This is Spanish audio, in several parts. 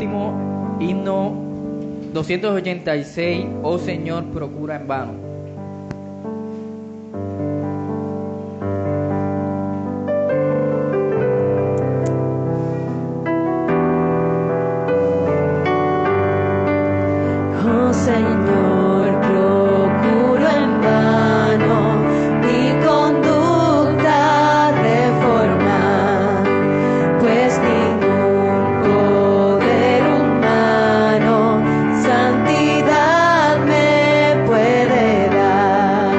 último himno 286, oh Señor, procura en vano. Oh Señor, procuro en vano mi conducta reformar, pues ningún poder humano santidad me puede dar.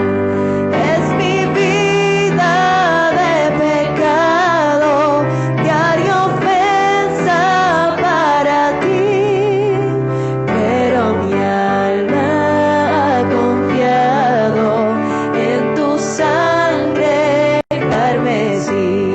Es mi vida de pecado, diaria ofensa para ti, pero mi alma ha confiado en tu sangre carmesí.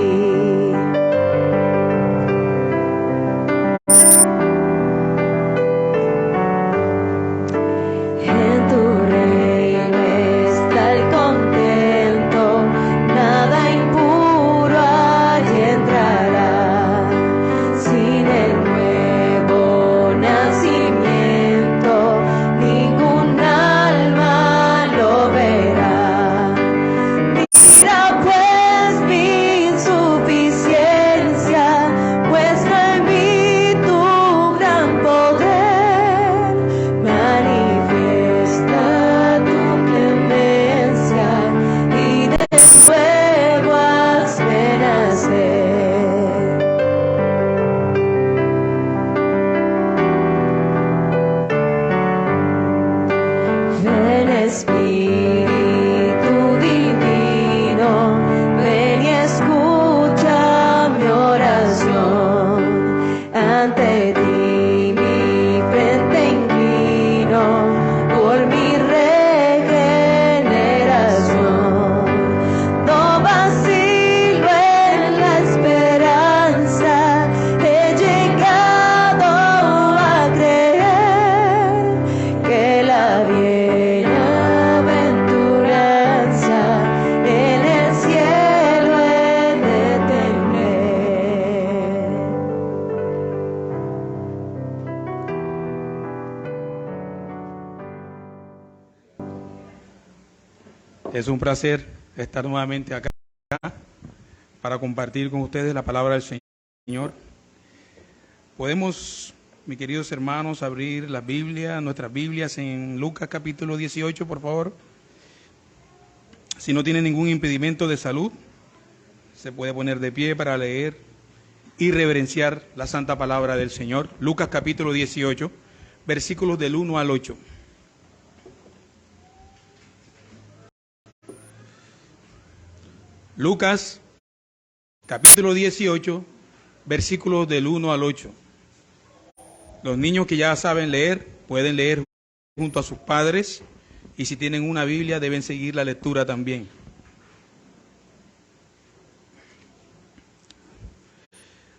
En tu reino está el contento, nada impuro allí entrará. Sin el nuevo nacimiento, ningún alma lo verá. Mira pues mi insuficiencia, muestra en mí tu gran poder, manifiesta tu clemencia y de nuevo hazme nacer. Ven Espíritu Divino, ven y escucha mi oración. Ante ti mi frente inclino por mi regeneración. No vacilo en la esperanza, he llegado a creer que la bienaventuranza en el cielo he de tener. Es un placer estar nuevamente acá para compartir con ustedes la palabra del Señor. Podemos, mis queridos hermanos, abrir la Biblia, nuestras Biblias en Lucas capítulo 18, por favor. Si no tiene ningún impedimento de salud, se puede poner de pie para leer y reverenciar la santa palabra del Señor. Lucas capítulo 18, versículos del 1 al 8. Lucas capítulo 18, versículos del 1 al 8. Los niños que ya saben leer, pueden leer junto a sus padres, y si tienen una Biblia deben seguir la lectura también.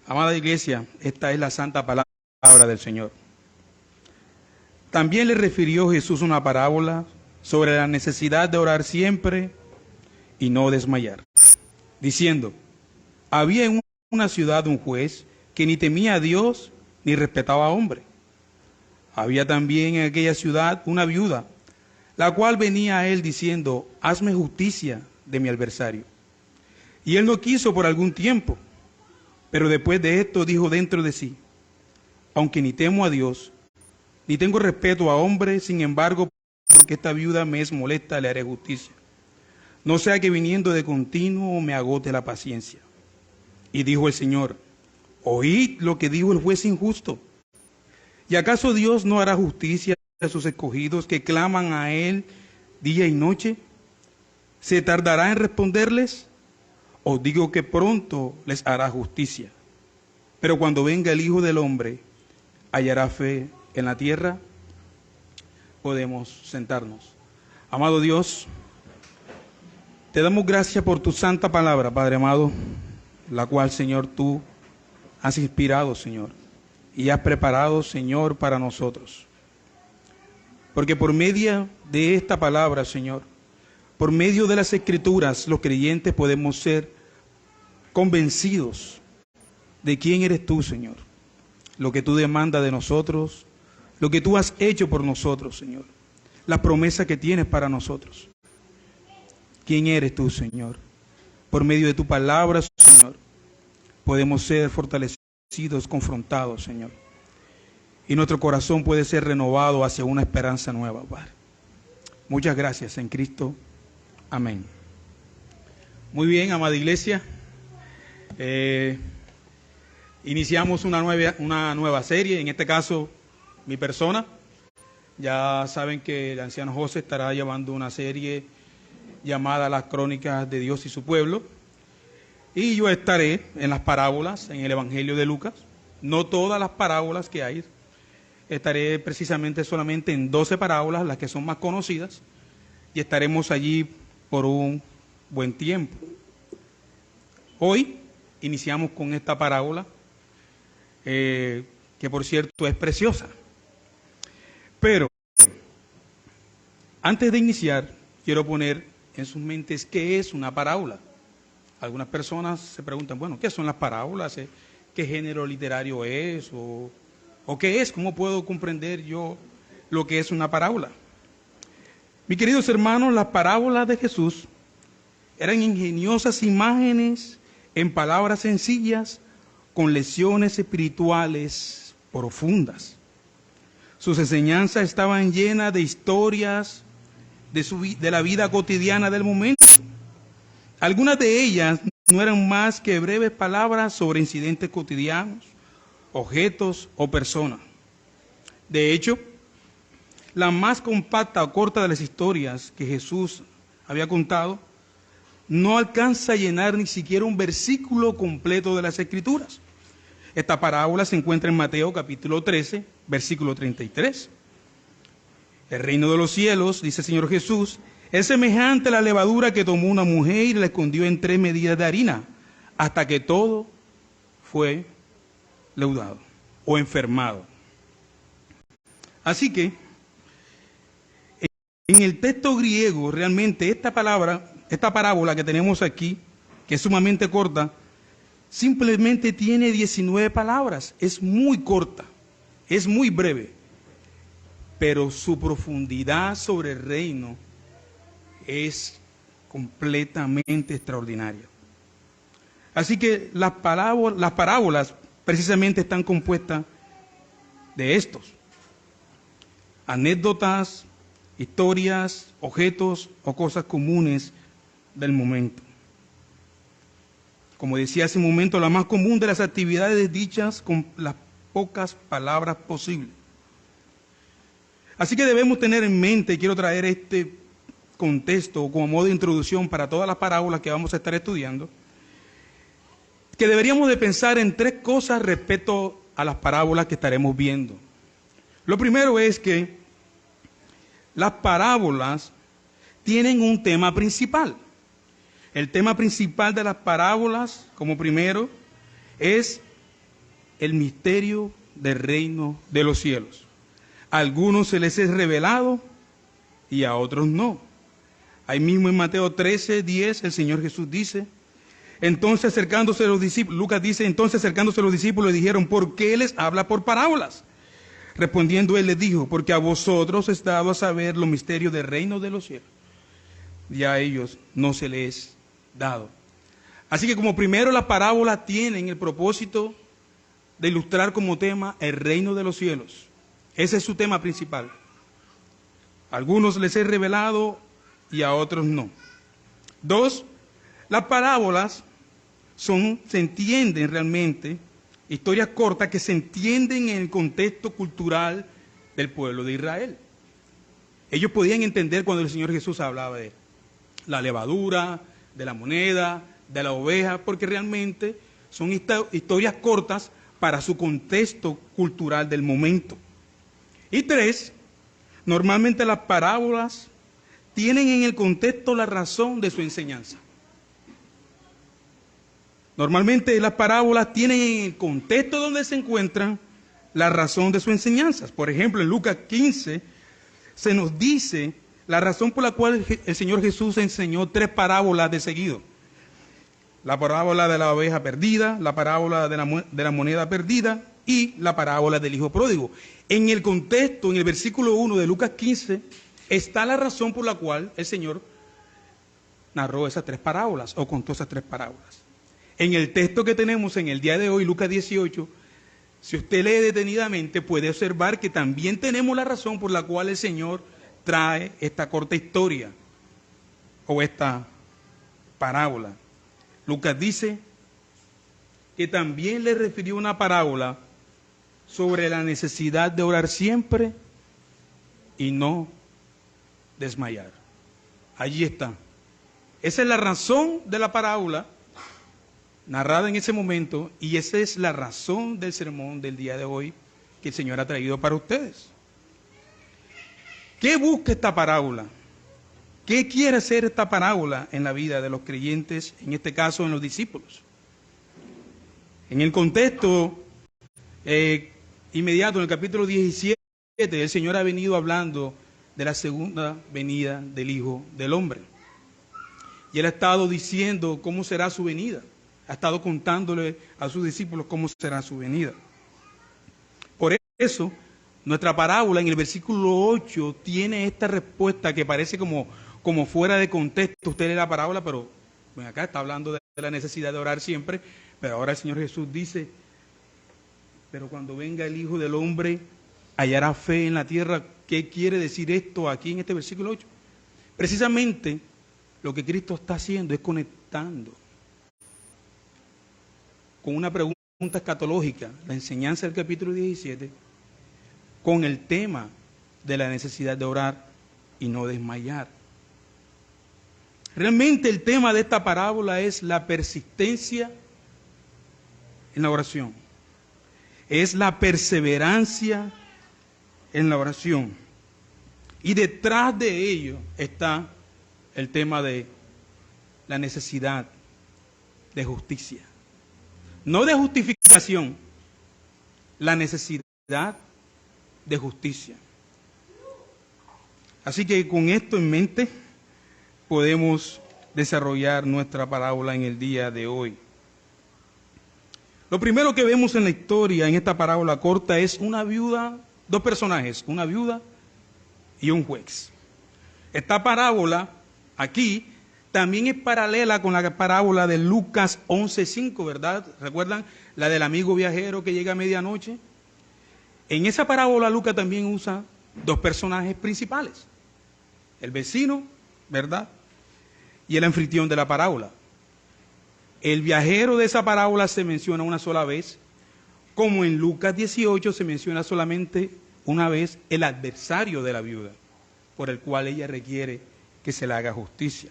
Amada iglesia, esta es la santa palabra del Señor. También le refirió Jesús una parábola sobre la necesidad de orar siempre y no desmayar, diciendo: había en una ciudad un juez que ni temía a Dios ni respetaba a hombre. Había también en aquella ciudad una viuda, la cual venía a él diciendo: hazme justicia de mi adversario. Y él no quiso por algún tiempo, pero después de esto dijo dentro de sí: aunque ni temo a Dios, ni tengo respeto a hombre, sin embargo, porque esta viuda me es molesta, le haré justicia. No sea que viniendo de continuo me agote la paciencia. Y dijo el Señor: oíd lo que dijo el juez injusto. ¿Y acaso Dios no hará justicia a sus escogidos que claman a Él día y noche? ¿Se tardará en responderles? Os digo que pronto les hará justicia. Pero cuando venga el Hijo del Hombre, ¿hallará fe en la tierra? Podemos sentarnos. Amado Dios, te damos gracias por tu santa palabra, Padre amado, la cual, Señor, tú has inspirado, Señor, y has preparado, Señor, para nosotros. Porque por medio de esta palabra, Señor, por medio de las Escrituras, los creyentes podemos ser convencidos de quién eres tú, Señor. lo que tú demandas de nosotros, lo que tú has hecho por nosotros, Señor, la promesa que tienes para nosotros. ¿Quién eres tú, Señor? Por medio de tu palabra, Señor, podemos ser fortalecidos, confrontados, Señor. Y nuestro corazón puede ser renovado hacia una esperanza nueva, Padre. Muchas gracias en Cristo. Amén. Muy bien, amada iglesia. Iniciamos una nueva serie, en este caso mi persona. Ya saben que el anciano José estará llevando una serie llamada Las Crónicas de Dios y su Pueblo. Y yo estaré en las parábolas, en el Evangelio de Lucas. No todas las parábolas que hay. Estaré precisamente solamente en 12 parábolas, las que son más conocidas. Y estaremos allí por un buen tiempo. Hoy iniciamos con esta parábola, que por cierto es preciosa. Pero antes de iniciar, quiero poner en sus mentes qué es una parábola. Algunas personas se preguntan, bueno, ¿qué son las parábolas? ¿Qué género literario es? ¿O qué es? ¿Cómo puedo comprender yo lo que es una parábola? Mis queridos hermanos, las parábolas de Jesús eran ingeniosas imágenes en palabras sencillas con lecciones espirituales profundas. Sus enseñanzas estaban llenas de historias de la vida cotidiana del momento. Algunas de ellas no eran más que breves palabras sobre incidentes cotidianos, objetos o personas. De hecho, la más compacta o corta de las historias que Jesús había contado no alcanza a llenar ni siquiera un versículo completo de las Escrituras. Esta parábola se encuentra en Mateo capítulo 13, versículo 33. El reino de los cielos, dice el Señor Jesús, es semejante a la levadura que tomó una mujer y la escondió en 3 medidas de harina, hasta que todo fue leudado o enfermado. Así que, en el texto griego, realmente esta parábola que tenemos aquí, que es sumamente corta, simplemente tiene 19 palabras. Es muy corta, es muy breve, pero su profundidad sobre el reino es completamente extraordinaria. Así que las parábolas precisamente están compuestas de estos: anécdotas, historias, objetos o cosas comunes del momento. Como decía hace un momento, la más común de las actividades dichas con las pocas palabras posibles. Así que debemos tener en mente, quiero traer este contexto como modo de introducción para todas las parábolas que vamos a estar estudiando, que deberíamos de pensar en 3 cosas respecto a las parábolas que estaremos viendo. Lo primero es que las parábolas tienen un tema principal. El tema principal de las parábolas, como primero, es el misterio del reino de los cielos. A algunos se les es revelado y a otros no. Ahí mismo en Mateo 13, 10, el Señor Jesús dice, entonces acercándose los discípulos, Lucas dice, entonces acercándose los discípulos le dijeron, ¿por qué les habla por parábolas? Respondiendo él les dijo, porque a vosotros es dado a saber los misterios del reino de los cielos, y a ellos no se les dado. Así que como primero las parábolas tienen el propósito de ilustrar como tema el reino de los cielos. Ese es su tema principal. A algunos les es revelado y a otros no. 2, las parábolas se entienden realmente, historias cortas que se entienden en el contexto cultural del pueblo de Israel. Ellos podían entender cuando el Señor Jesús hablaba de la levadura, de la moneda, de la oveja, porque realmente son historias cortas para su contexto cultural del momento. Y 3, normalmente las parábolas tienen en el contexto la razón de su enseñanza. Normalmente las parábolas tienen en el contexto donde se encuentran la razón de sus enseñanzas. Por ejemplo, en Lucas 15 se nos dice la razón por la cual el Señor Jesús enseñó 3 parábolas de seguido. La parábola de la oveja perdida, la parábola de la moneda perdida y la parábola del hijo pródigo. En el contexto, en el versículo 1 de Lucas 15, está la razón por la cual el Señor narró esas tres parábolas o contó esas tres parábolas. En el texto que tenemos en el día de hoy, Lucas 18, si usted lee detenidamente, puede observar que también tenemos la razón por la cual el Señor trae esta corta historia o esta parábola. Lucas dice que también le refirió una parábola sobre la necesidad de orar siempre y no desmayar. Allí está. Esa es la razón de la parábola narrada en ese momento, y esa es la razón del sermón del día de hoy que el Señor ha traído para ustedes. ¿Qué busca esta parábola? ¿Qué quiere hacer esta parábola en la vida de los creyentes, en este caso en los discípulos? En el contexto inmediato, en el capítulo 17, el Señor ha venido hablando de la segunda venida del Hijo del Hombre. Y Él ha estado diciendo cómo será su venida. Ha estado contándole a sus discípulos cómo será su venida. Por eso, nuestra parábola en el versículo 8 tiene esta respuesta que parece como fuera de contexto. Usted lee la parábola, pero bueno, acá está hablando de la necesidad de orar siempre, pero ahora el Señor Jesús dice, pero cuando venga el Hijo del Hombre, hallará fe en la tierra. ¿Qué quiere decir esto aquí en este versículo 8? Precisamente lo que Cristo está haciendo es conectando con una pregunta escatológica, la enseñanza del capítulo 17, con el tema de la necesidad de orar y no desmayar. Realmente el tema de esta parábola es la persistencia en la oración. Es la perseverancia en la oración. Y detrás de ello está el tema de la necesidad de justicia. No de justificación, la necesidad de justicia. Así que con esto en mente podemos desarrollar nuestra parábola en el día de hoy. Lo primero que vemos en la historia, en esta parábola corta, es una viuda, dos personajes, una viuda y un juez. Esta parábola aquí también es paralela con la parábola de Lucas 11:5, ¿verdad? ¿Recuerdan? La del amigo viajero que llega a medianoche. En esa parábola Lucas también usa dos personajes principales. El vecino, ¿verdad? Y el anfitrión de la parábola. El viajero de esa parábola se menciona una sola vez, como en Lucas 18 se menciona solamente una vez el adversario de la viuda, por el cual ella requiere que se le haga justicia.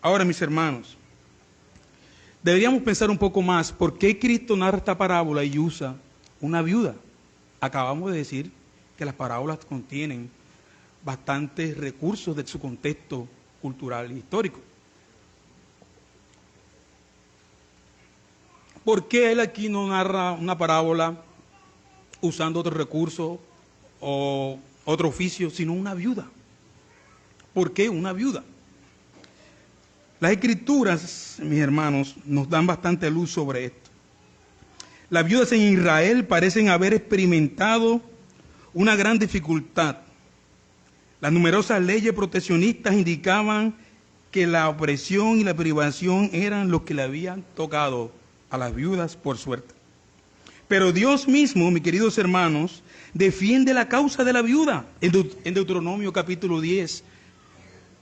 Ahora, mis hermanos, deberíamos pensar un poco más por qué Cristo narra esta parábola y usa una viuda. Acabamos de decir que las parábolas contienen bastantes recursos de su contexto cultural e histórico. ¿Por qué él aquí no narra una parábola usando otro recurso o otro oficio, sino una viuda? ¿Por qué una viuda? Las escrituras, mis hermanos, nos dan bastante luz sobre esto. Las viudas en Israel parecen haber experimentado una gran dificultad. Las numerosas leyes proteccionistas indicaban que la opresión y la privación eran los que le habían tocado a las viudas por suerte. Pero Dios mismo, mis queridos hermanos, defiende la causa de la viuda en Deuteronomio capítulo 10,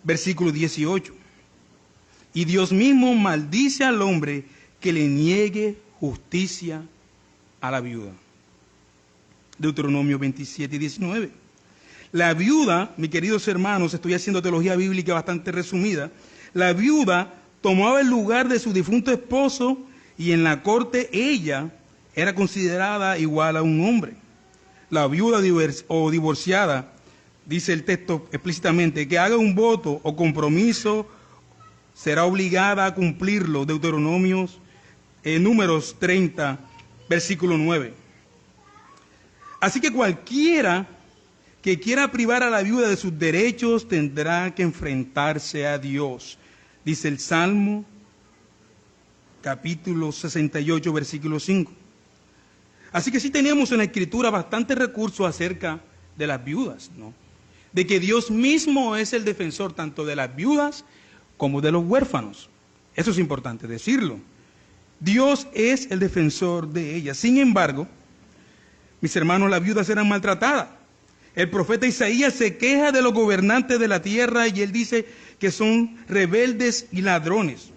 versículo 18. Y Dios mismo maldice al hombre que le niegue justicia a la viuda. Deuteronomio 27 y 19. La viuda, mis queridos hermanos, estoy haciendo teología bíblica bastante resumida, la viuda tomaba el lugar de su difunto esposo y en la corte ella era considerada igual a un hombre. La viuda o divorciada, dice el texto explícitamente, que haga un voto o compromiso será obligada a cumplirlo. Deuteronomios, Números 30, versículo 9. Así que cualquiera que quiera privar a la viuda de sus derechos tendrá que enfrentarse a Dios. Dice el Salmo, capítulo 68, versículo 5. Así que sí tenemos en la Escritura bastantes recursos acerca de las viudas, ¿no? De que Dios mismo es el defensor tanto de las viudas como de los huérfanos. Eso es importante decirlo. Dios es el defensor de ellas. Sin embargo, mis hermanos, las viudas eran maltratadas. El profeta Isaías se queja de los gobernantes de la tierra y él dice que son rebeldes y ladrones,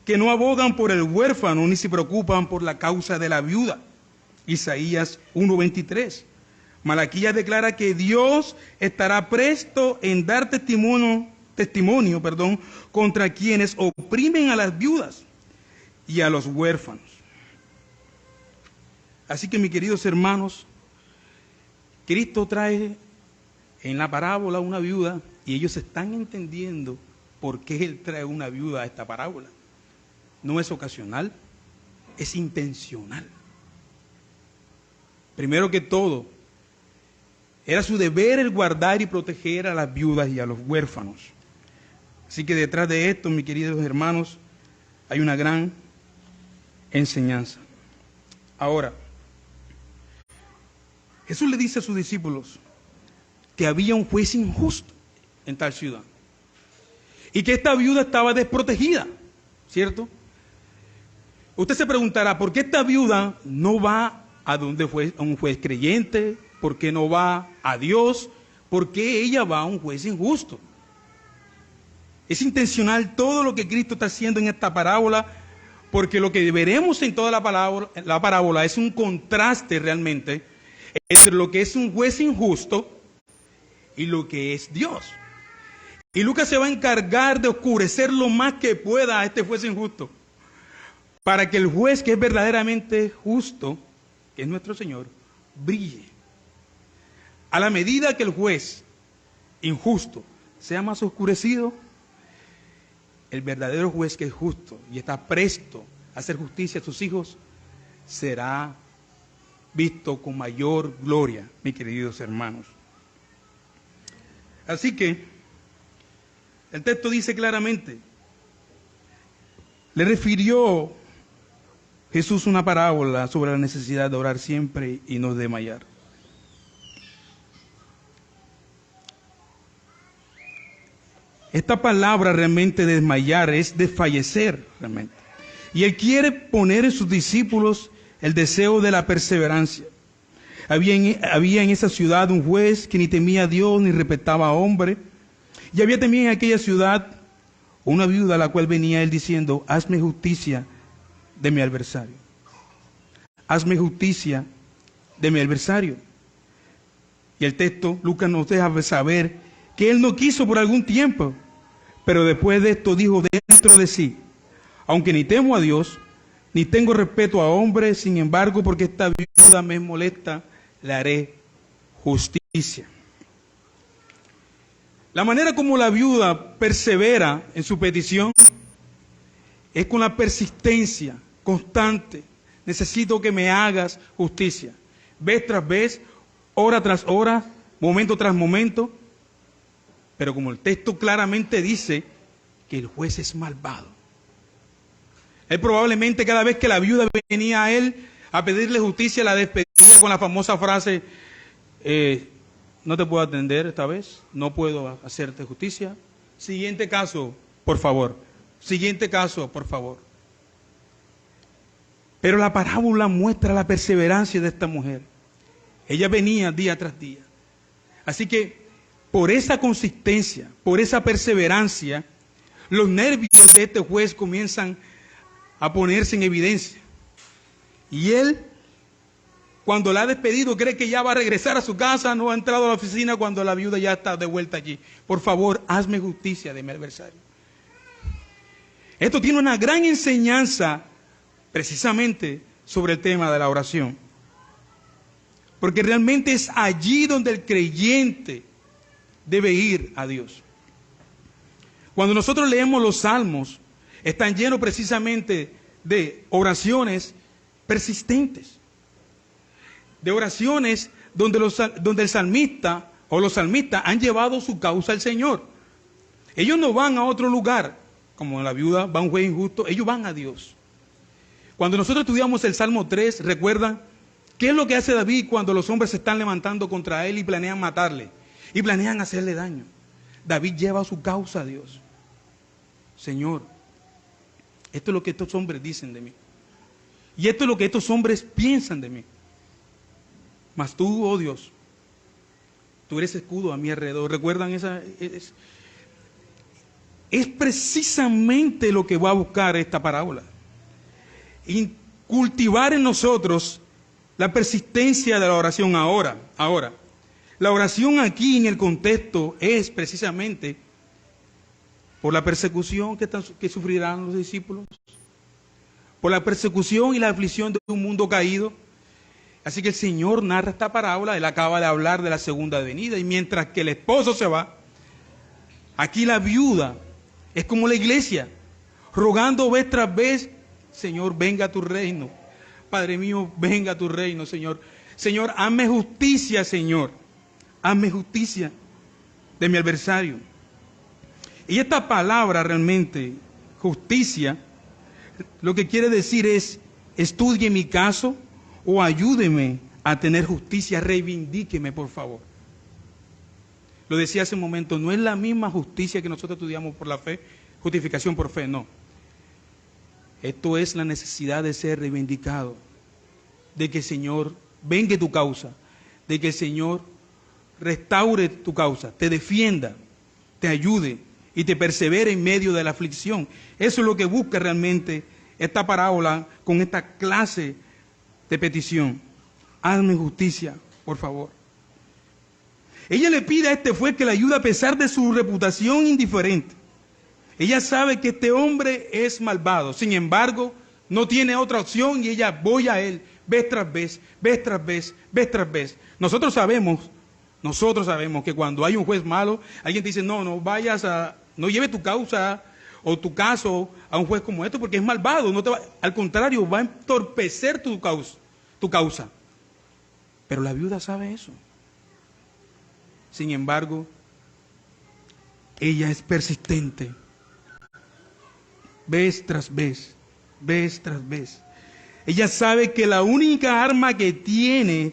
que no abogan por el huérfano ni se preocupan por la causa de la viuda. Isaías 1:23. Malaquías declara que Dios estará presto en dar testimonio, contra quienes oprimen a las viudas y a los huérfanos. Así que, mis queridos hermanos, Cristo trae en la parábola una viuda y ellos están entendiendo por qué Él trae una viuda a esta parábola. No es ocasional, es intencional. Primero que todo, era su deber el guardar y proteger a las viudas y a los huérfanos. Así que detrás de esto, mis queridos hermanos, hay una gran enseñanza. Ahora, Jesús le dice a sus discípulos que había un juez injusto en tal ciudad y que esta viuda estaba desprotegida, ¿cierto? Usted se preguntará, ¿por qué esta viuda no va a un juez creyente? ¿Por qué no va a Dios? ¿Por qué ella va a un juez injusto? Es intencional todo lo que Cristo está haciendo en esta parábola, porque lo que veremos en toda la parábola es un contraste realmente entre lo que es un juez injusto y lo que es Dios. Y Lucas se va a encargar de oscurecer lo más que pueda a este juez injusto, para que el juez que es verdaderamente justo, que es nuestro Señor, brille. A la medida que el juez injusto sea más oscurecido, el verdadero juez que es justo y está presto a hacer justicia a sus hijos, será visto con mayor gloria, mis queridos hermanos. Así que el texto dice claramente, le refirió Jesús una parábola sobre la necesidad de orar siempre y no desmayar. Esta palabra realmente desmayar es desfallecer realmente. Y Él quiere poner en sus discípulos el deseo de la perseverancia. Había en esa ciudad un juez que ni temía a Dios ni respetaba a hombre. Y había también en aquella ciudad una viuda a la cual venía él diciendo, hazme justicia de mi adversario. Hazme justicia de mi adversario. Y el texto, Lucas nos deja saber que él no quiso por algún tiempo, pero después de esto dijo dentro de sí, aunque ni temo a Dios, ni tengo respeto a hombres, sin embargo, porque esta viuda me molesta, le haré justicia. La manera como la viuda persevera en su petición es con la persistencia constante. Necesito que me hagas justicia. Vez tras vez, hora tras hora, momento tras momento. Pero como el texto claramente dice que el juez es malvado. Él probablemente cada vez que la viuda venía a él a pedirle justicia, la despedía con la famosa frase, no te puedo atender esta vez, no puedo hacerte justicia. Siguiente caso, por favor. Siguiente caso, por favor. Pero la parábola muestra la perseverancia de esta mujer. Ella venía día tras día. Así que por esa consistencia, por esa perseverancia, los nervios de este juez comienzan a ponerse en evidencia. Y él, cuando la ha despedido, cree que ya va a regresar a su casa, no ha entrado a la oficina cuando la viuda ya está de vuelta allí. Por favor, hazme justicia de mi adversario. Esto tiene una gran enseñanza precisamente sobre el tema de la oración. Porque realmente es allí donde el creyente debe ir a Dios. Cuando nosotros leemos los salmos, están llenos precisamente de oraciones persistentes. De oraciones donde el salmista o los salmistas han llevado su causa al Señor. Ellos no van a otro lugar, como la viuda va a un juez injusto, ellos van a Dios. Cuando nosotros estudiamos el Salmo 3, recuerdan ¿Qué es lo que hace David cuando los hombres se están levantando contra él y planean matarle? Y planean hacerle daño. David lleva su causa a Dios. Señor, esto es lo que estos hombres dicen de mí. Y esto es lo que estos hombres piensan de mí. Mas tú, oh Dios, tú eres escudo a mi alrededor. ¿Recuerdan esa? Es precisamente lo que va a buscar esta parábola. Y cultivar en nosotros la persistencia de la oración ahora. La oración aquí en el contexto es precisamente por la persecución que sufrirán los discípulos, por la persecución y la aflicción de un mundo caído. Así que el Señor narra esta parábola. Él acaba de hablar de la segunda venida, y mientras que el esposo se va, aquí la viuda es como la iglesia, rogando vez tras vez: Señor, venga a tu reino. Padre mío, venga a tu reino, Señor. Señor, hazme justicia, Señor. Hazme justicia de mi adversario. Y esta palabra realmente, justicia, lo que quiere decir es: estudie mi caso o ayúdeme a tener justicia, reivindíqueme, por favor. Lo decía hace un momento, no es la misma justicia que nosotros estudiamos por la fe, justificación por fe, no. Esto es la necesidad de ser reivindicado, de que el Señor vengue tu causa, de que el Señor restaure tu causa, te defienda, te ayude y te persevere en medio de la aflicción. Eso es lo que busca realmente esta parábola con esta clase de petición. Hazme justicia, por favor. Ella le pide a este juez que le ayude a pesar de su reputación indiferente. Ella sabe que este hombre es malvado, sin embargo, no tiene otra opción y ella voy a él, vez tras vez, vez tras vez, vez tras vez. Nosotros sabemos que cuando hay un juez malo, alguien te dice: no lleve tu causa o tu caso a un juez como este porque es malvado, al contrario, va a entorpecer tu causa. Pero la viuda sabe eso. Sin embargo, ella es persistente. Vez tras vez, vez tras vez. Ella sabe que la única arma que tiene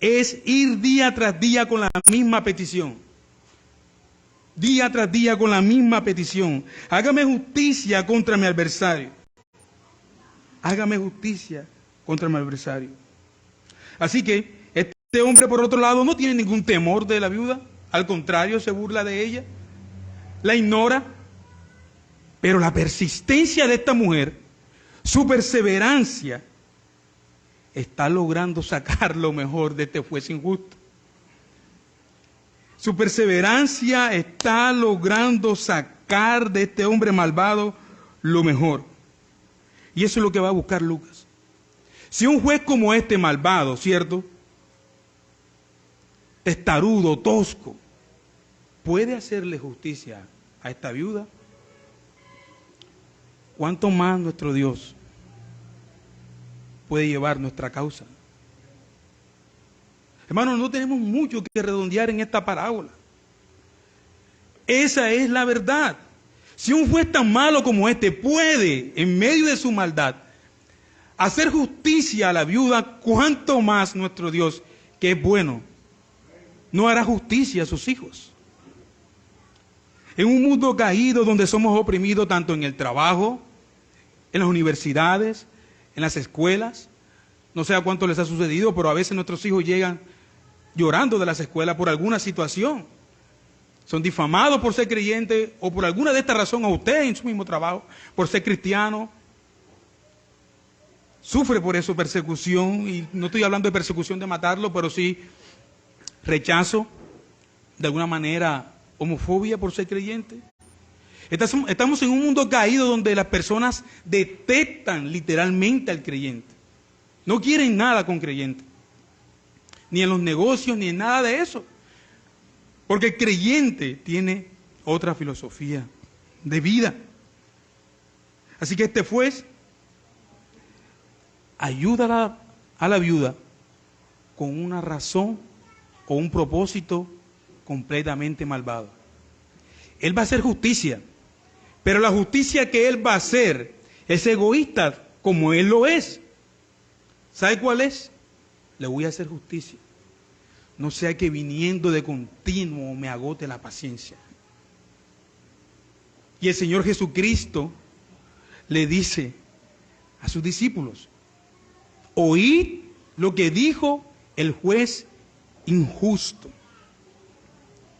es ir día tras día con la misma petición. Día tras día con la misma petición. Hágame justicia contra mi adversario. Hágame justicia contra mi adversario. Así que este hombre, por otro lado, no tiene ningún temor de la viuda. Al contrario, se burla de ella, la ignora. Pero la persistencia de esta mujer, su perseverancia, está logrando sacar lo mejor de este juez injusto. Su perseverancia está logrando sacar de este hombre malvado lo mejor. Y eso es lo que va a buscar Lucas. Si un juez como este malvado, ¿cierto?, testarudo, tosco, puede hacerle justicia a esta viuda, ¿cuánto más nuestro Dios puede llevar nuestra causa? Hermanos, no tenemos mucho que redondear en esta parábola. Esa es la verdad. Si un juez tan malo como este puede, en medio de su maldad, hacer justicia a la viuda, ¿cuánto más nuestro Dios, que es bueno, no hará justicia a sus hijos? En un mundo caído donde somos oprimidos tanto en el trabajo, en las universidades, en las escuelas, no sé a cuánto les ha sucedido, pero a veces nuestros hijos llegan llorando de las escuelas por alguna situación. Son difamados por ser creyentes o por alguna de estas razones, a usted en su mismo trabajo, por ser cristiano. Sufre por eso persecución, y no estoy hablando de persecución de matarlo, pero sí rechazo, de alguna manera homofobia por ser creyente. Estamos en un mundo caído donde las personas detestan literalmente al creyente. No quieren nada con creyente, ni en los negocios, ni en nada de eso. Porque el creyente tiene otra filosofía de vida. Así que este juez ayuda a la viuda con una razón, con un propósito completamente malvado. Él va a hacer justicia, pero la justicia que él va a hacer es egoísta, como él lo es. ¿Sabe cuál es? le voy a hacer justicia. No sea que viniendo de continuo me agote la paciencia. Y el Señor Jesucristo le dice a sus discípulos, oíd lo que dijo el juez injusto.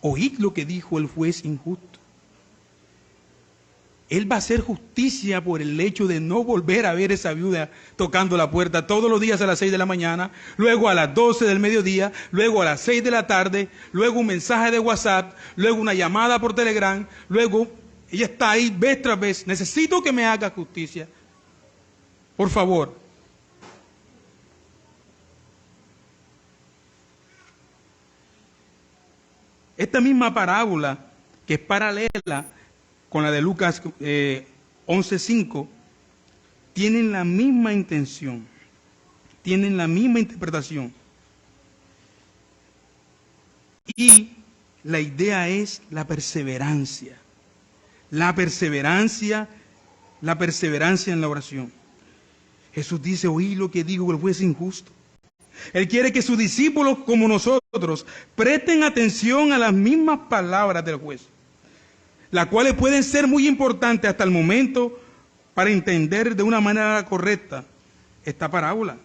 Oíd lo que dijo el juez injusto. Él va a hacer justicia por el hecho de no volver a ver a esa viuda tocando la puerta todos los días a las 6 de la mañana, luego a las 12 del mediodía, luego a las 6 de la tarde, luego un mensaje de WhatsApp, luego una llamada por Telegram, luego ella está ahí vez tras vez. Necesito que me haga justicia. Por favor. Esta misma parábola, que es paralela con la de Lucas 11:5, tienen la misma intención, tienen la misma interpretación. Y la idea es la perseverancia. La perseverancia en la oración. Jesús dice, oí lo que dijo el juez injusto. Él quiere que sus discípulos, como nosotros, presten atención a las mismas palabras del juez, las cuales pueden ser muy importantes hasta el momento para entender de una manera correcta esta parábola.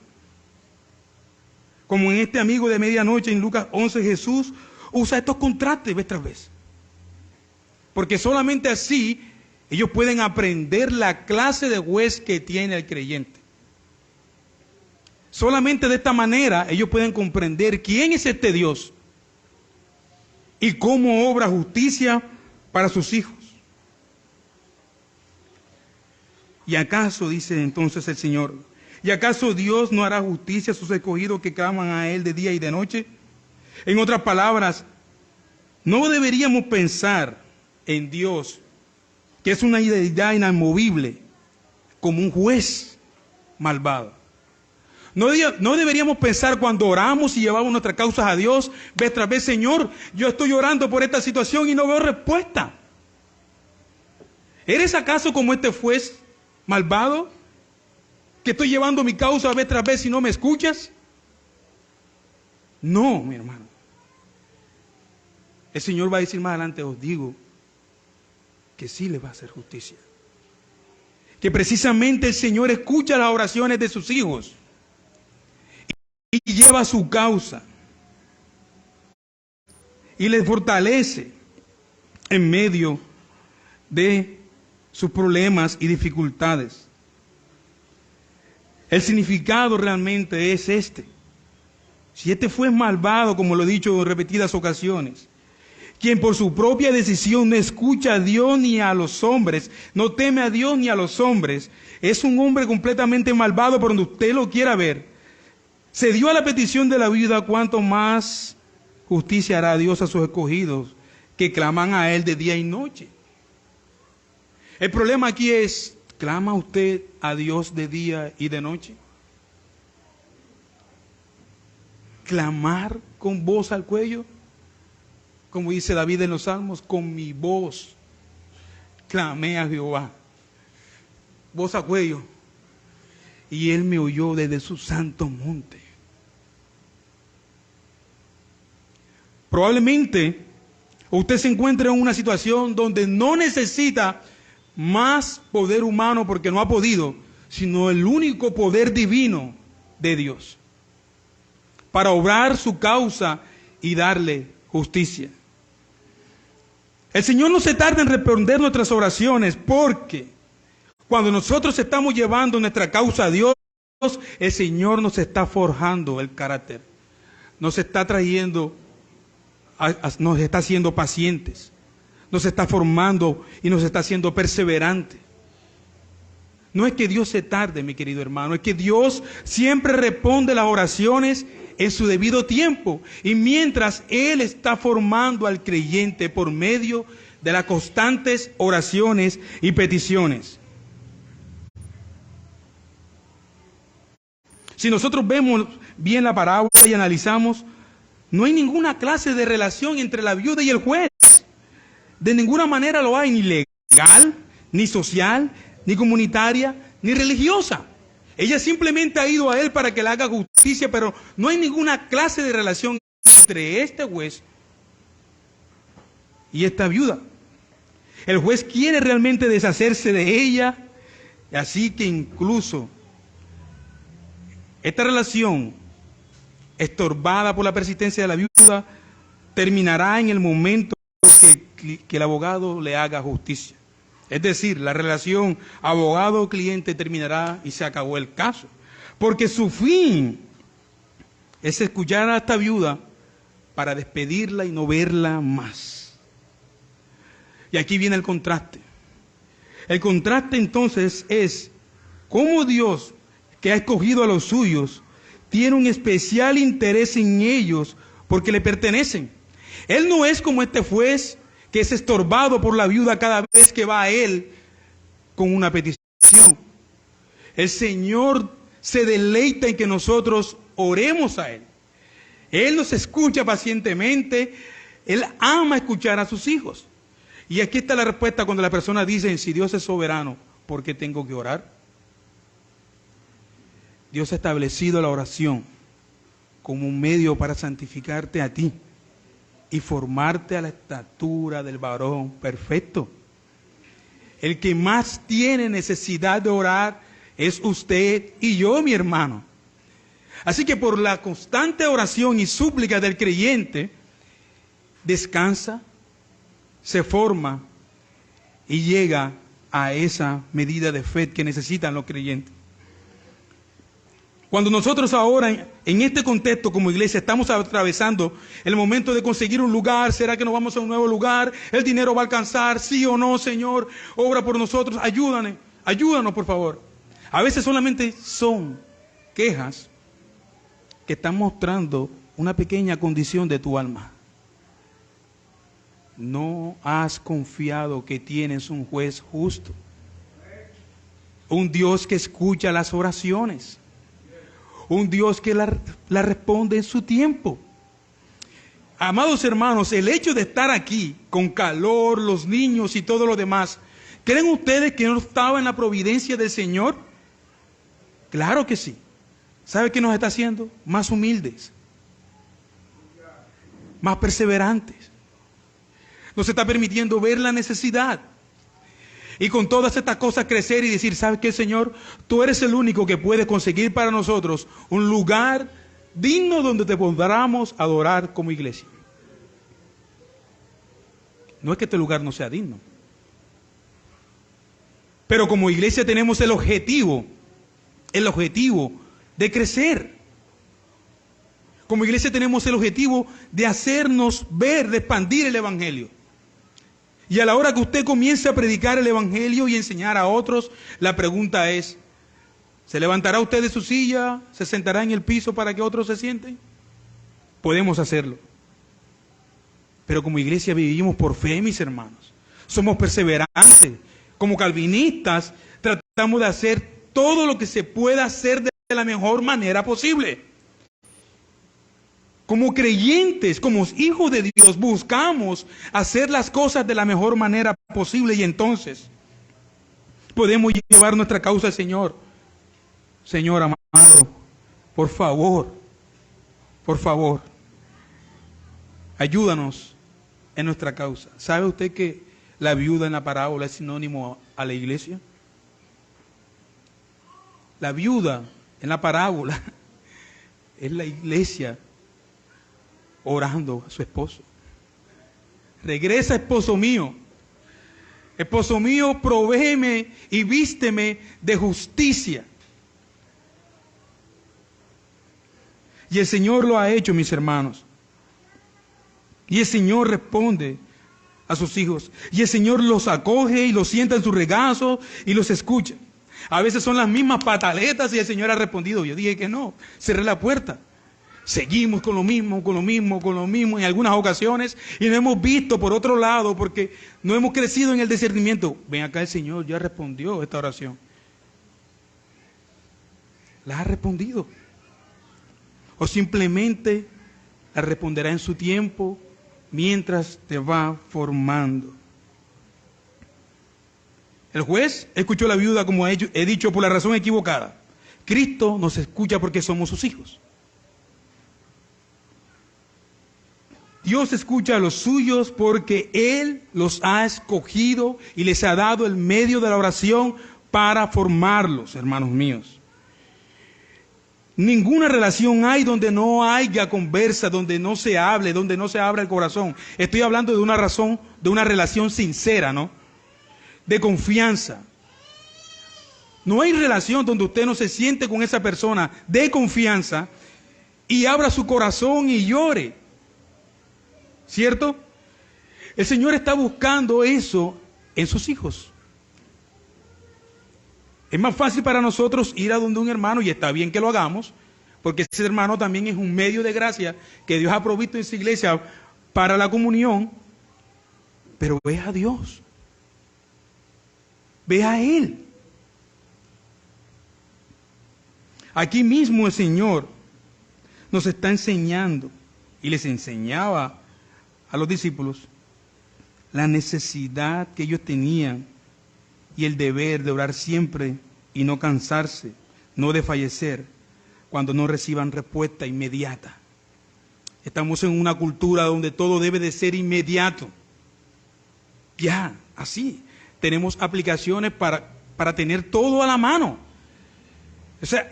Como en este amigo de medianoche en Lucas 11, Jesús usa estos contrastes vez tras vez. Porque solamente así ellos pueden aprender la clase de juez que tiene el creyente. Solamente de esta manera ellos pueden comprender quién es este Dios y cómo obra justicia para sus hijos. ¿Y acaso, dice entonces el Señor, y acaso Dios no hará justicia a sus escogidos que claman a Él de día y de noche? En otras palabras, no deberíamos pensar en Dios, que es una deidad inamovible, como un juez malvado. No deberíamos pensar cuando oramos y llevamos nuestras causas a Dios, vez tras vez, Señor, yo estoy orando por esta situación y no veo respuesta. ¿Eres acaso como este juez malvado, que estoy llevando mi causa vez tras vez y no me escuchas? No, mi hermano. El Señor va a decir más adelante, os digo, que sí le va a hacer justicia. Que precisamente el Señor escucha las oraciones de sus hijos y lleva su causa y les fortalece en medio de sus problemas y dificultades. El significado realmente es este. Si este fue malvado, como lo he dicho en repetidas ocasiones, quien por su propia decisión no escucha a Dios ni a los hombres, no teme a Dios ni a los hombres, es un hombre completamente malvado por donde usted lo quiera ver. Se dio a la petición de la viuda, cuanto más justicia hará Dios a sus escogidos que claman a Él de día y noche. El problema aquí es, ¿clama usted a Dios de día y de noche? Clamar con voz al cuello, como dice David en los Salmos, con mi voz clamé a Jehová, voz a cuello, y Él me oyó desde su santo monte. Probablemente usted se encuentra en una situación donde no necesita más poder humano porque no ha podido, sino el único poder divino de Dios para obrar su causa y darle justicia. El Señor no se tarda en responder nuestras oraciones, porque cuando nosotros estamos llevando nuestra causa a Dios, el Señor nos está forjando el carácter, nos está trayendo, nos está haciendo pacientes, nos está formando y nos está haciendo perseverantes. No es que Dios se tarde, mi querido hermano, es que Dios siempre responde las oraciones en su debido tiempo, y mientras Él está formando al creyente por medio de las constantes oraciones y peticiones. Si nosotros vemos bien la parábola y analizamos, no hay ninguna clase de relación entre la viuda y el juez. De ninguna manera lo hay, ni legal, ni social, ni comunitaria, ni religiosa. Ella simplemente ha ido a él para que le haga justicia, pero no hay ninguna clase de relación entre este juez y esta viuda. El juez quiere realmente deshacerse de ella, así que incluso esta relación, estorbada por la persistencia de la viuda, terminará en el momento que el abogado le haga justicia. Es decir, la relación abogado-cliente terminará y se acabó el caso. Porque su fin es escuchar a esta viuda para despedirla y no verla más. Y aquí viene el contraste. El contraste entonces es cómo Dios, que ha escogido a los suyos, tiene un especial interés en ellos porque le pertenecen. Él no es como este juez que es estorbado por la viuda cada vez que va a él con una petición. El Señor se deleita en que nosotros oremos a Él. Él nos escucha pacientemente. Él ama escuchar a sus hijos. Y aquí está la respuesta cuando las personas dicen, si Dios es soberano, ¿por qué tengo que orar? Dios ha establecido la oración como un medio para santificarte a ti y formarte a la estatura del varón perfecto. El que más tiene necesidad de orar es usted y yo, mi hermano. Así que por la constante oración y súplica del creyente, descansa, se forma y llega a esa medida de fe que necesitan los creyentes. Cuando nosotros ahora, en este contexto como iglesia, estamos atravesando el momento de conseguir un lugar, ¿será que nos vamos a un nuevo lugar? ¿El dinero va a alcanzar? ¿Sí o no, Señor? Obra por nosotros, ayúdanos por favor. A veces solamente son quejas que están mostrando una pequeña condición de tu alma. No has confiado que tienes un juez justo, un Dios que escucha las oraciones, un Dios que la responde en su tiempo. Amados hermanos, el hecho de estar aquí con calor, los niños y todo lo demás, ¿creen ustedes que no estaba en la providencia del Señor? Claro que sí. ¿Sabe qué nos está haciendo? Más humildes, más perseverantes. Nos está permitiendo ver la necesidad. Y con todas estas cosas crecer y decir, ¿sabes qué, Señor? Tú eres el único que puede conseguir para nosotros un lugar digno donde te podamos adorar como iglesia. No es que este lugar no sea digno. Pero como iglesia tenemos el objetivo de crecer. Como iglesia tenemos el objetivo de hacernos ver, de expandir el Evangelio. Y a la hora que usted comience a predicar el Evangelio y enseñar a otros, la pregunta es, ¿se levantará usted de su silla? ¿Se sentará en el piso para que otros se sienten? Podemos hacerlo. Pero como iglesia vivimos por fe, mis hermanos. Somos perseverantes. Como calvinistas tratamos de hacer todo lo que se pueda hacer de la mejor manera posible. Como creyentes, como hijos de Dios, buscamos hacer las cosas de la mejor manera posible y entonces podemos llevar nuestra causa al Señor. Señor amado, por favor, ayúdanos en nuestra causa. ¿Sabe usted que la viuda en la parábola es sinónimo a la iglesia? La viuda en la parábola es la iglesia orando a su esposo. Regresa, esposo mío, provéeme y vísteme de justicia. Y el Señor lo ha hecho, mis hermanos. Y el Señor responde a sus hijos. Y el Señor los acoge y los sienta en su regazo y los escucha. A veces son las mismas pataletas y el Señor ha respondido. Yo dije que no, cerré la puerta. Seguimos con lo mismo en algunas ocasiones y no hemos visto por otro lado porque no hemos crecido en el discernimiento. Ven acá, el Señor ya respondió esta oración. ¿La ha respondido? ¿O simplemente la responderá en su tiempo mientras te va formando? El juez escuchó a la viuda, como he dicho, por la razón equivocada. Cristo nos escucha porque somos sus hijos. Dios escucha a los suyos porque Él los ha escogido y les ha dado el medio de la oración para formarlos, hermanos míos. Ninguna relación hay donde no haya conversa, donde no se hable, donde no se abra el corazón. Estoy hablando de una relación sincera, ¿no? De confianza. No hay relación donde usted no se siente con esa persona de confianza y abra su corazón y llore. ¿Cierto? El Señor está buscando eso en sus hijos. Es más fácil para nosotros ir a donde un hermano, y está bien que lo hagamos, porque ese hermano también es un medio de gracia que Dios ha provisto en su iglesia para la comunión, pero ve a Dios. Ve a Él. Aquí mismo el Señor nos está enseñando, y les enseñaba a los discípulos la necesidad que ellos tenían y el deber de orar siempre y no cansarse, no desfallecer cuando no reciban respuesta inmediata. Estamos en una cultura donde todo debe de ser inmediato. Ya, así. Tenemos aplicaciones para tener todo a la mano. O sea,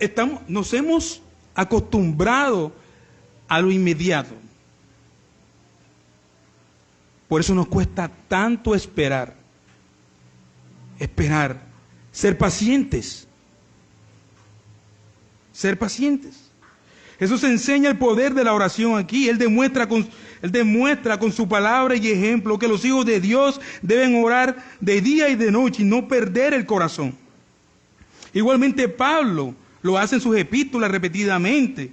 nos hemos acostumbrado a lo inmediato. Por eso nos cuesta tanto esperar, ser pacientes. Jesús enseña el poder de la oración aquí. Él demuestra con su palabra y ejemplo que los hijos de Dios deben orar de día y de noche y no perder el corazón. Igualmente Pablo lo hace en sus epístolas repetidamente.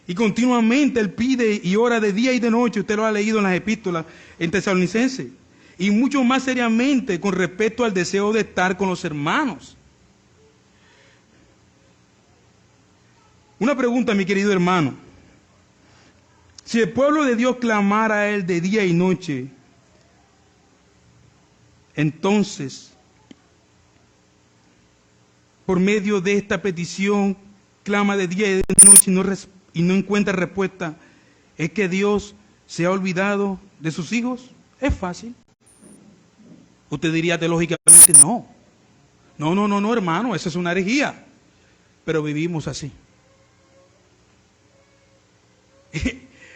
Y continuamente él pide y ora de día y de noche. Usted lo ha leído en las epístolas en Tesalonicenses. Y mucho más seriamente con respecto al deseo de estar con los hermanos. Una pregunta, mi querido hermano. Si el pueblo de Dios clamara a Él de día y noche, entonces, por medio de esta petición, clama de día y de noche y no encuentra respuesta, ¿es que Dios se ha olvidado de sus hijos? Es fácil. Usted diría teológicamente, no, hermano, eso es una herejía. Pero vivimos así.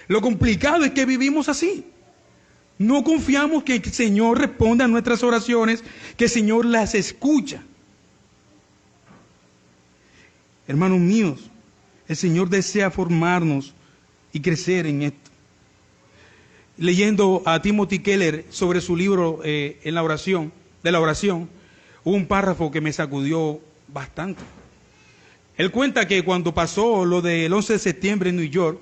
Lo complicado es que vivimos así. No confiamos que el Señor responda a nuestras oraciones, que el Señor las escucha. Hermanos míos, el Señor desea formarnos y crecer en esto. Leyendo a Timothy Keller sobre su libro de la oración, hubo un párrafo que me sacudió bastante. Él cuenta que cuando pasó lo del 11 de septiembre en New York,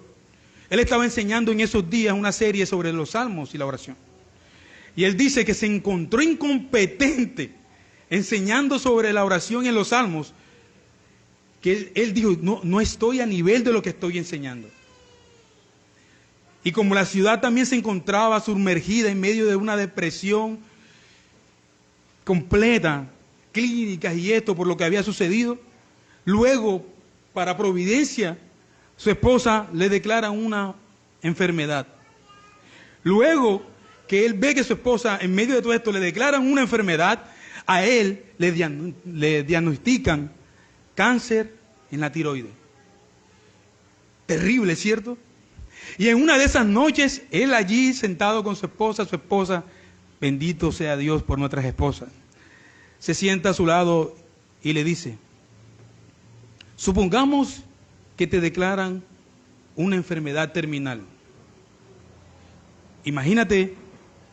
él estaba enseñando en esos días una serie sobre los salmos y la oración. Y él dice que se encontró incompetente enseñando sobre la oración en los salmos, que él dijo, no estoy a nivel de lo que estoy enseñando. Y como la ciudad también se encontraba sumergida en medio de una depresión completa, clínicas y esto por lo que había sucedido, luego, para providencia, su esposa le declara una enfermedad. Luego que él ve que su esposa, en medio de todo esto, le declaran una enfermedad, a él le diagnostican cáncer en la tiroides. Terrible, ¿cierto? Y en una de esas noches, él allí sentado con su esposa, bendito sea Dios por nuestras esposas, se sienta a su lado y le dice, supongamos que te declaran una enfermedad terminal. Imagínate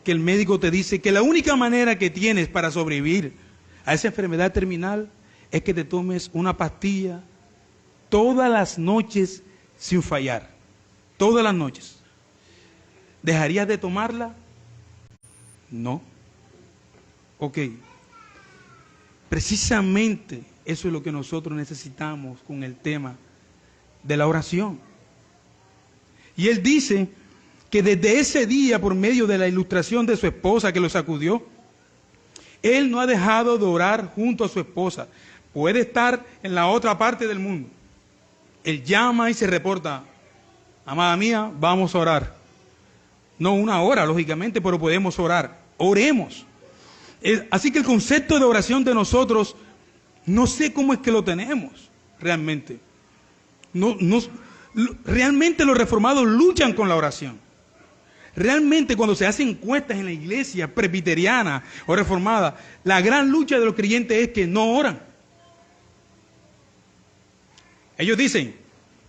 que el médico te dice que la única manera que tienes para sobrevivir a esa enfermedad terminal es que te tomes una pastilla todas las noches sin fallar. Todas las noches. ¿Dejarías de tomarla? No. Ok. Precisamente eso es lo que nosotros necesitamos con el tema de la oración. Y él dice que desde ese día, por medio de la ilustración de su esposa que lo sacudió, él no ha dejado de orar junto a su esposa. puede estar en la otra parte del mundo. Él llama y se reporta: amada mía, vamos a orar. No una hora, lógicamente, pero podemos orar. Oremos. Así que el concepto de oración de nosotros, no sé cómo es que lo tenemos realmente. Realmente los reformados luchan con la oración. Realmente cuando se hacen encuestas en la iglesia presbiteriana o reformada, la gran lucha de los creyentes es que no oran. Ellos dicen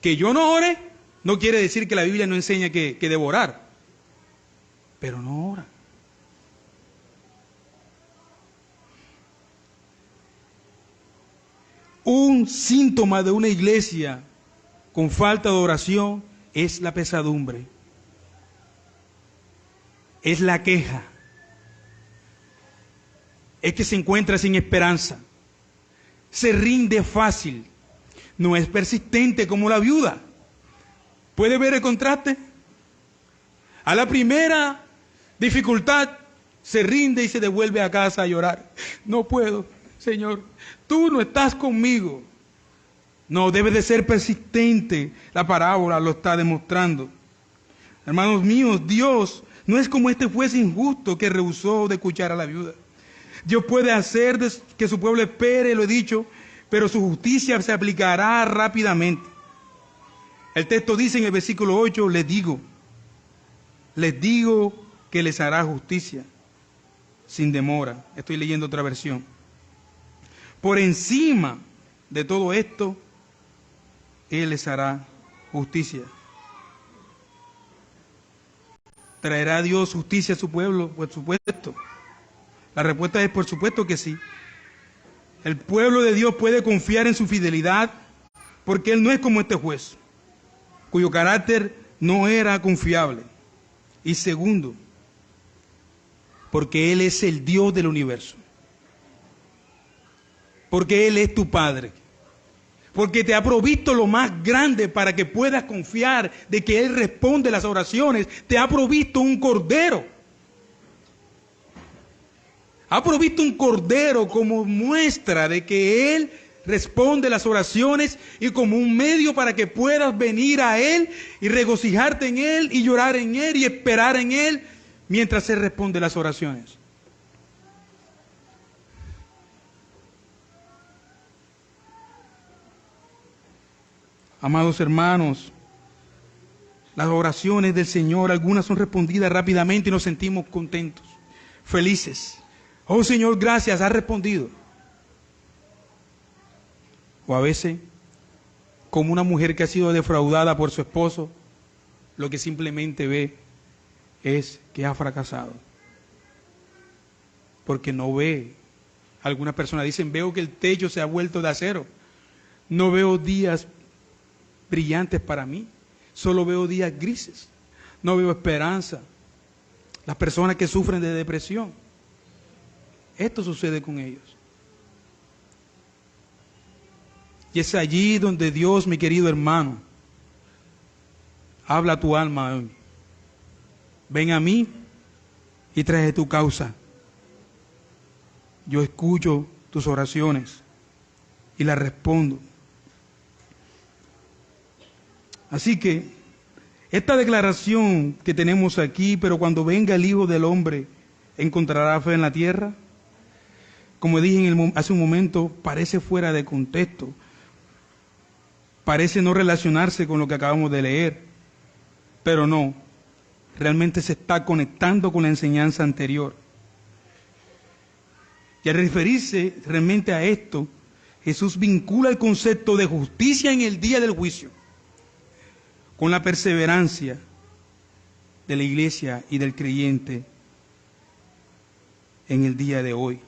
que yo no ore, no quiere decir que la Biblia no enseña que debo orar, pero no oran. Un síntoma de una iglesia con falta de oración es la pesadumbre, es la queja, es que se encuentra sin esperanza, se rinde fácil, no es persistente como la viuda. ¿Puede ver el contraste? A la primera dificultad se rinde y se devuelve a casa a llorar. No puedo, Señor, tú no estás conmigo. No, debe de ser persistente. La parábola lo está demostrando. Hermanos míos, Dios no es como este juez injusto que rehusó de escuchar a la viuda. Dios puede hacer que su pueblo espere, lo he dicho, pero su justicia se aplicará rápidamente. El texto dice en el versículo 8, les digo que les hará justicia sin demora. Estoy leyendo otra versión. Por encima de todo esto, Él les hará justicia. ¿Traerá Dios justicia a su pueblo? Por supuesto. La respuesta es por supuesto que sí. El pueblo de Dios puede confiar en su fidelidad porque Él no es como este juez, cuyo carácter no era confiable. Y segundo, porque Él es el Dios del universo. Porque Él es tu Padre. Porque te ha provisto lo más grande para que puedas confiar de que Él responde las oraciones. Te ha provisto un cordero. Ha provisto un cordero como muestra de que Él responde las oraciones y como un medio para que puedas venir a Él y regocijarte en Él y llorar en Él y esperar en Él mientras Él responde las oraciones. Amados hermanos, las oraciones del Señor, algunas son respondidas rápidamente y nos sentimos contentos, felices. Oh Señor, gracias, has respondido. O a veces, como una mujer que ha sido defraudada por su esposo, lo que simplemente ve es que ha fracasado. Porque no ve. Algunas personas dicen, veo que el techo se ha vuelto de acero. No veo días brillantes para mí. Solo veo días grises. No veo esperanza. Las personas que sufren de depresión. Esto sucede con ellos. Y es allí donde Dios, mi querido hermano, habla a tu alma hoy. Ven a mí y trae tu causa. Yo escucho tus oraciones y las respondo. Así que esta declaración que tenemos aquí, pero cuando venga el Hijo del Hombre, ¿encontrará fe en la tierra? Como dije hace un momento, parece fuera de contexto. Parece no relacionarse con lo que acabamos de leer. Pero no, realmente se está conectando con la enseñanza anterior. Y al referirse realmente a esto, Jesús vincula el concepto de justicia en el día del juicio con la perseverancia de la iglesia y del creyente en el día de hoy.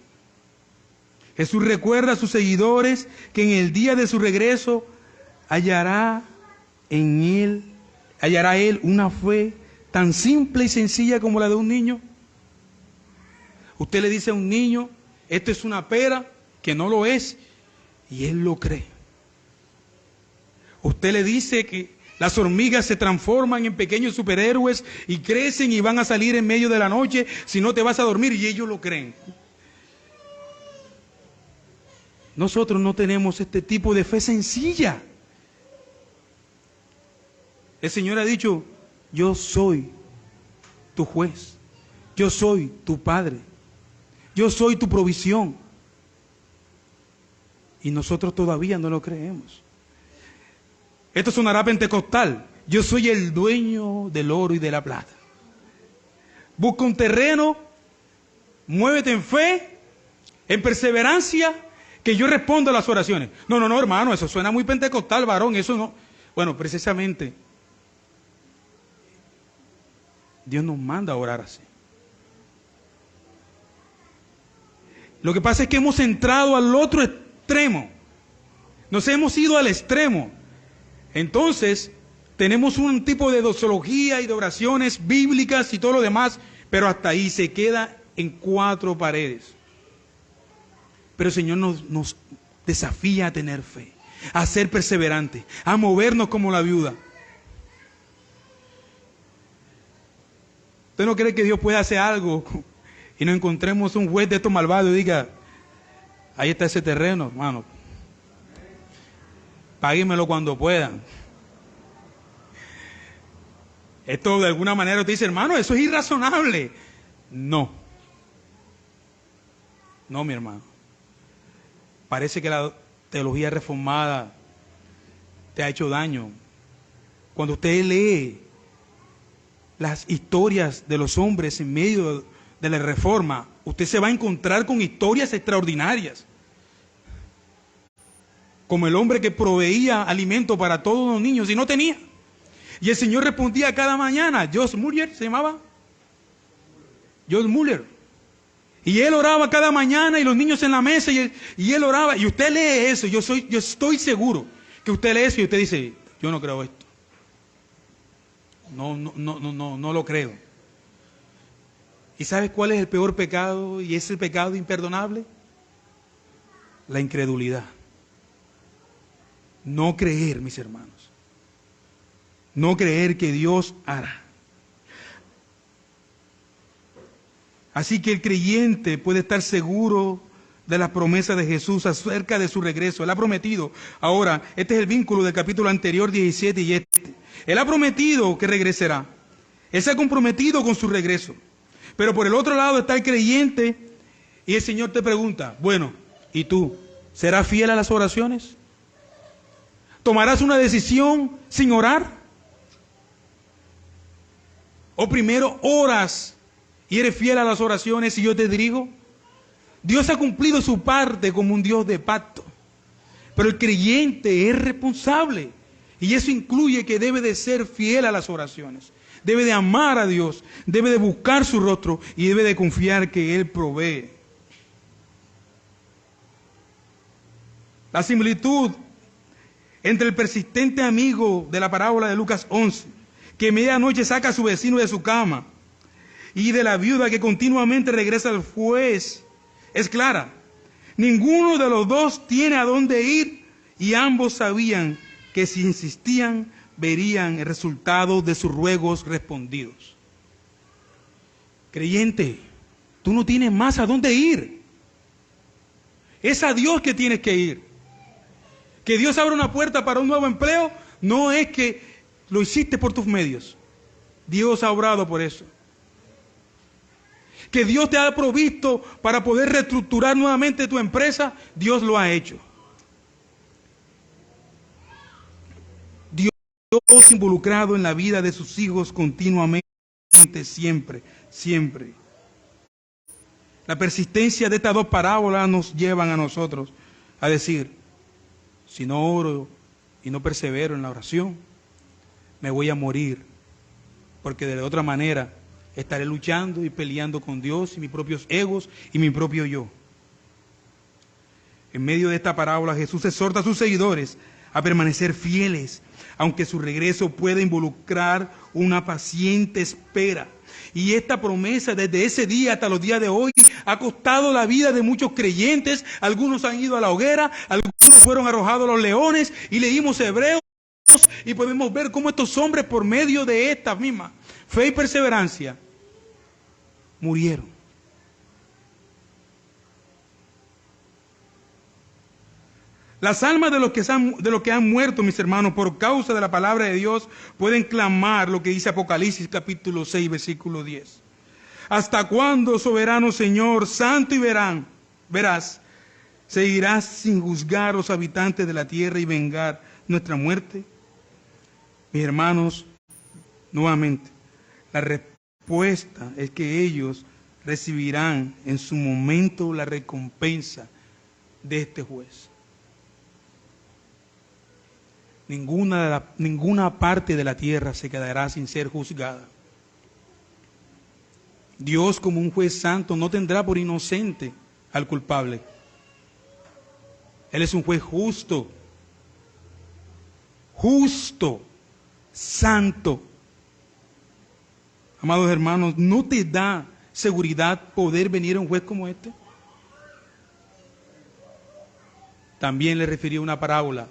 Jesús recuerda a sus seguidores que en el día de su regreso hallará él una fe tan simple y sencilla como la de un niño. Usted le dice a un niño, esto es una pera, que no lo es, y él lo cree. Usted le dice que las hormigas se transforman en pequeños superhéroes y crecen y van a salir en medio de la noche, si no te vas a dormir, y ellos lo creen. nosotros no tenemos este tipo de fe sencilla. El Señor ha dicho, yo soy tu juez, yo soy tu Padre, yo soy tu provisión. Y nosotros todavía no lo creemos. Esto sonará pentecostal. Yo soy el dueño del oro y de la plata. Busca un terreno, muévete en fe, en perseverancia, que yo respondo a las oraciones. No, hermano, eso suena muy pentecostal, varón, eso no. Bueno, precisamente, Dios nos manda a orar así. Lo que pasa es que hemos entrado al otro extremo. Nos hemos ido al extremo. Entonces, tenemos un tipo de doxología y de oraciones bíblicas y todo lo demás, pero hasta ahí se queda en 4 paredes. Pero el Señor nos desafía a tener fe, a ser perseverantes, a movernos como la viuda. ¿Usted no cree que Dios puede hacer algo y nos encontremos un juez de estos malvados y diga, ahí está ese terreno, hermano, páguemelo cuando puedan? Esto de alguna manera usted dice, hermano, eso es irrazonable. No, mi hermano. Parece que la teología reformada te ha hecho daño. Cuando usted lee las historias de los hombres en medio de la reforma, usted se va a encontrar con historias extraordinarias. Como el hombre que proveía alimento para todos los niños y no tenía. Y el Señor respondía cada mañana. George Muller se llamaba. George Muller. Y él oraba cada mañana y los niños en la mesa y él oraba. Y usted lee eso. Yo estoy seguro que usted lee eso y usted dice, yo no creo esto. No lo creo. ¿Y sabes cuál es el peor pecado? Y es el pecado imperdonable. La incredulidad. No creer, mis hermanos. No creer que Dios hará. Así que el creyente puede estar seguro de las promesas de Jesús acerca de su regreso. Él ha prometido. Ahora, este es el vínculo del capítulo anterior 17 y este. Él ha prometido que regresará. Él se ha comprometido con su regreso. Pero por el otro lado está el creyente y el Señor te pregunta, bueno, ¿y tú? ¿Serás fiel a las oraciones? ¿Tomarás una decisión sin orar? ¿O primero oras y eres fiel a las oraciones y yo te dirijo? Dios ha cumplido su parte como un Dios de pacto. Pero el creyente es responsable. Y eso incluye que debe de ser fiel a las oraciones. Debe de amar a Dios. Debe de buscar su rostro. Y debe de confiar que Él provee. La similitud entre el persistente amigo de la parábola de Lucas 11, que medianoche saca a su vecino de su cama, y de la viuda que continuamente regresa al juez, es clara. Ninguno de los dos tiene a dónde ir y ambos sabían que si insistían verían el resultado de sus ruegos respondidos. Creyente, tú no tienes más a dónde ir. Es a Dios que tienes que ir. Que Dios abra una puerta para un nuevo empleo no es que lo hiciste por tus medios. Dios ha obrado por eso. Que Dios te ha provisto para poder reestructurar nuevamente tu empresa, Dios lo ha hecho. Dios involucrado en la vida de sus hijos continuamente, siempre, siempre. La persistencia de estas dos parábolas nos llevan a nosotros a decir, si no oro y no persevero en la oración, me voy a morir, porque de otra manera estaré luchando y peleando con Dios y mis propios egos y mi propio yo. En medio de esta parábola Jesús exhorta a sus seguidores a permanecer fieles, aunque su regreso pueda involucrar una paciente espera. Y esta promesa desde ese día hasta los días de hoy ha costado la vida de muchos creyentes. Algunos han ido a la hoguera, algunos fueron arrojados a los leones, y leímos Hebreos y podemos ver cómo estos hombres, por medio de esta misma fe y perseverancia, murieron. Las almas de los que han muerto, mis hermanos, por causa de la palabra de Dios, pueden clamar lo que dice Apocalipsis capítulo 6, versículo 10. ¿Hasta cuándo, soberano Señor, santo y verás, seguirás sin juzgar a los habitantes de la tierra y vengar nuestra muerte? Mis hermanos, nuevamente, la respuesta es que ellos recibirán en su momento la recompensa de este juez. Ninguna parte de la tierra se quedará sin ser juzgada. Dios, como un juez santo, no tendrá por inocente al culpable. Él es un juez justo, santo. Amados hermanos, ¿no te da seguridad poder venir a un juez como este? También le refirió una parábola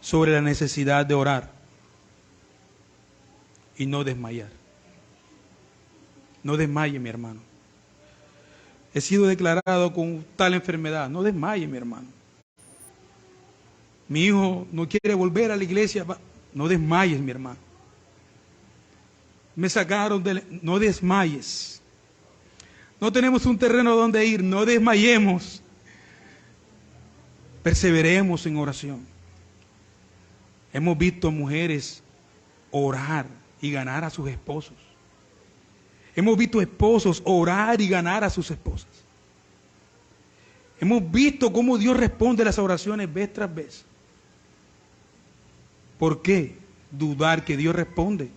sobre la necesidad de orar y no desmayar. No desmaye, mi hermano. He sido declarado con tal enfermedad. No desmaye, mi hermano. Mi hijo no quiere volver a la iglesia. No desmayes, mi hermano. Me sacaron No desmayes. No tenemos un terreno donde ir. No desmayemos. Perseveremos en oración. Hemos visto mujeres orar y ganar a sus esposos. Hemos visto esposos orar y ganar a sus esposas. Hemos visto cómo Dios responde a las oraciones vez tras vez. ¿Por qué dudar que Dios responde?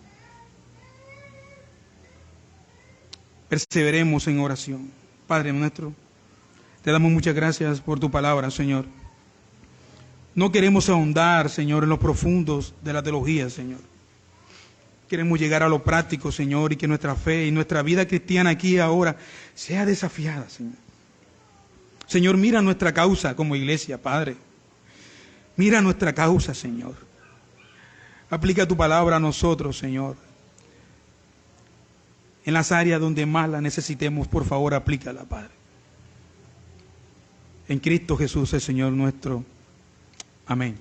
Perseveremos en oración. Padre nuestro, te damos muchas gracias por tu palabra, Señor. No queremos ahondar, Señor, en los profundos de la teología, Señor. Queremos llegar a lo práctico, Señor, y que nuestra fe y nuestra vida cristiana aquí y ahora sea desafiada, Señor. Señor, mira nuestra causa como iglesia, Padre. Mira nuestra causa, Señor. Aplica tu palabra a nosotros, Señor. En las áreas donde más la necesitemos, por favor, aplícala, Padre. En Cristo Jesús, el Señor nuestro. Amén.